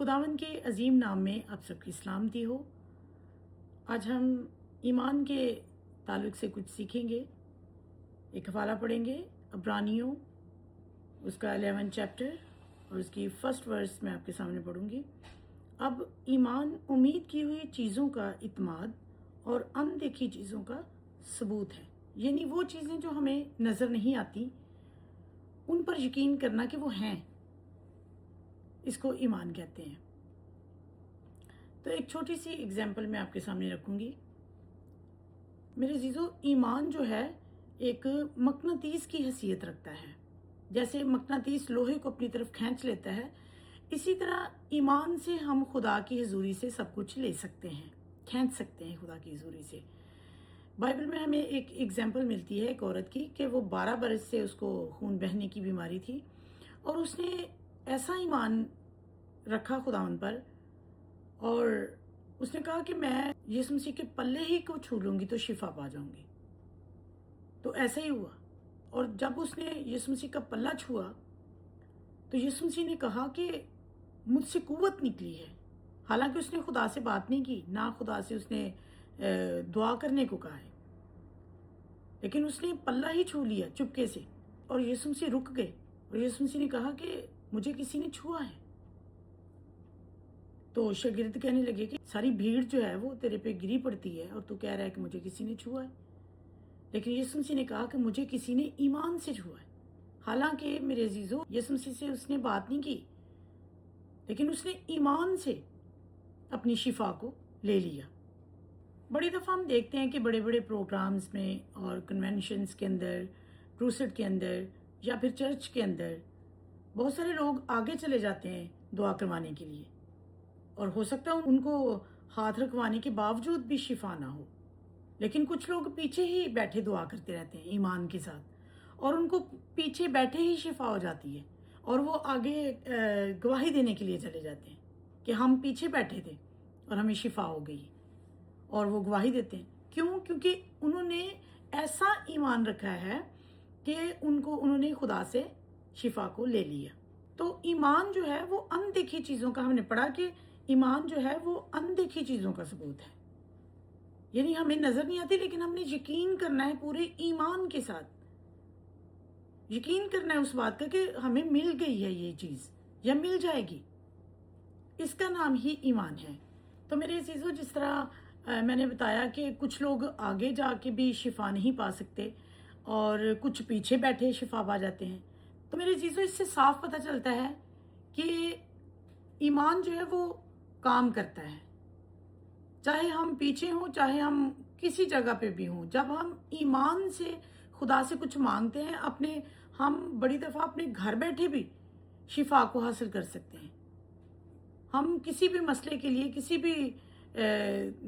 खुदावन के अजीम नाम में आप सबकी सलामती हो। आज हम ईमान के ताल्लुक से कुछ सीखेंगे। एक हवाला पढ़ेंगे इब्रानियों उसका 11 चैप्टर और उसकी फर्स्ट वर्स मैं आपके सामने पढ़ूंगी। अब ईमान उम्मीद की हुई चीज़ों का इत्माद और अनदेखी चीज़ों का सबूत है, यानी वो चीज़ें जो हमें नज़र नहीं आती उन पर यकीन करना कि वो हैं, इसको ईमान कहते हैं। तो एक छोटी सी एग्जाम्पल मैं आपके सामने रखूंगी। मेरे अजीजों, ईमान जो है एक मकनातीस की हैसियत रखता है। जैसे मकनातीस लोहे को अपनी तरफ खींच लेता है, इसी तरह ईमान से हम खुदा की हजूरी से सब कुछ ले सकते हैं, खींच सकते हैं खुदा की हजूरी से। बाइबल में हमें एक एग्जाम्पल मिलती है एक औरत की कि वो 12 बरस से उसको खून बहने की बीमारी थी और उसने ऐसा ईमान रखा खुदावन पर और उसने कहा कि मैं यीशु मसीह के पल्ले ही को छू लूंगी तो शिफा पा जाऊंगी। तो ऐसा ही हुआ और जब उसने यीशु मसीह का पल्ला छुआ तो यीशु मसीह ने कहा कि मुझसे कुव्वत निकली है। हालांकि उसने खुदा से बात नहीं की, ना खुदा से उसने दुआ करने को कहा है, लेकिन उसने पल्ला ही छू लिया चुपके से और यीशु मसीह रुक गए और यीशु मसीह ने कहा कि मुझे किसी ने छुआ है। तो शागिर्द कहने लगे कि सारी भीड़ जो है वो तेरे पे गिरी पड़ती है और तू कह रहा है कि मुझे किसी ने छुआ है। लेकिन यीशु मसीह ने कहा कि मुझे किसी ने ईमान से छुआ है। हालांकि मेरे अजीजों, यीशु मसीह से उसने बात नहीं की, लेकिन उसने ईमान से अपनी शिफा को ले लिया। बड़ी दफ़ा हम देखते हैं कि बड़े बड़े प्रोग्राम्स में और कन्वेंशंस के अंदर, क्रूसेड के अंदर या फिर चर्च के अंदर बहुत सारे लोग आगे चले जाते हैं दुआ करवाने के लिए, और हो सकता है उनको हाथ रखवाने के बावजूद भी शिफा ना हो, लेकिन कुछ लोग पीछे ही बैठे दुआ करते रहते हैं ईमान के साथ और उनको पीछे बैठे ही शिफा हो जाती है और वो आगे गवाही देने के लिए चले जाते हैं कि हम पीछे बैठे थे और हमें शिफा हो गई, और वो गवाही देते हैं। क्यों? क्योंकि उन्होंने ऐसा ईमान रखा है कि उन्होंने खुदा से शिफा को ले लिया। तो ईमान जो है वो अनदेखी चीज़ों का, हमने पढ़ा कि ईमान जो है वो अनदेखी चीज़ों का सबूत है, यानी हमें नजर नहीं आती लेकिन हमने यकीन करना है, पूरे ईमान के साथ यकीन करना है उस बात का कि हमें मिल गई है ये चीज़ या मिल जाएगी। इसका नाम ही ईमान है। तो मेरे अजीजों, जिस तरह मैंने बताया कि कुछ लोग आगे जाके भी शिफा नहीं पा सकते और कुछ पीछे बैठे शिफा पा जाते हैं, तो मेरे अजीजों इससे साफ पता चलता है कि ईमान जो है वो काम करता है। चाहे हम पीछे हों, चाहे हम किसी जगह पे भी हों, जब हम ईमान से खुदा से कुछ मांगते हैं, हम बड़ी दफ़ा अपने घर बैठे भी शिफा को हासिल कर सकते हैं। हम किसी भी मसले के लिए, किसी भी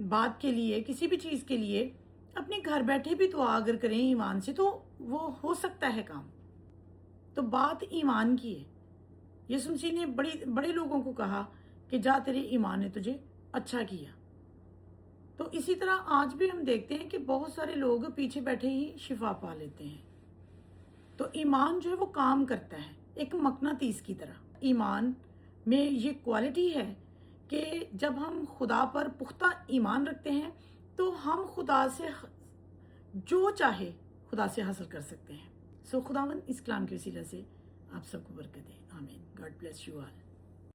बात के लिए, किसी भी चीज़ के लिए अपने घर बैठे भी दुआ अगर करें ईमान से तो वो हो सकता है काम। तो बात ईमान की है। यीशु मसीह ने बड़े लोगों को कहा कि जा, तेरे ईमान ने तुझे अच्छा किया। तो इसी तरह आज भी हम देखते हैं कि बहुत सारे लोग पीछे बैठे ही शिफा पा लेते हैं। तो ईमान जो है वो काम करता है एक मकनातीस की तरह। ईमान में ये क्वालिटी है कि जब हम खुदा पर पुख्ता ईमान रखते हैं तो हम खुदा से जो चाहे खुदा से हासिल कर सकते हैं। सो खुदावन इस कलाम के वसीला से आप सबको बरकत दे। आमीन। God bless you all.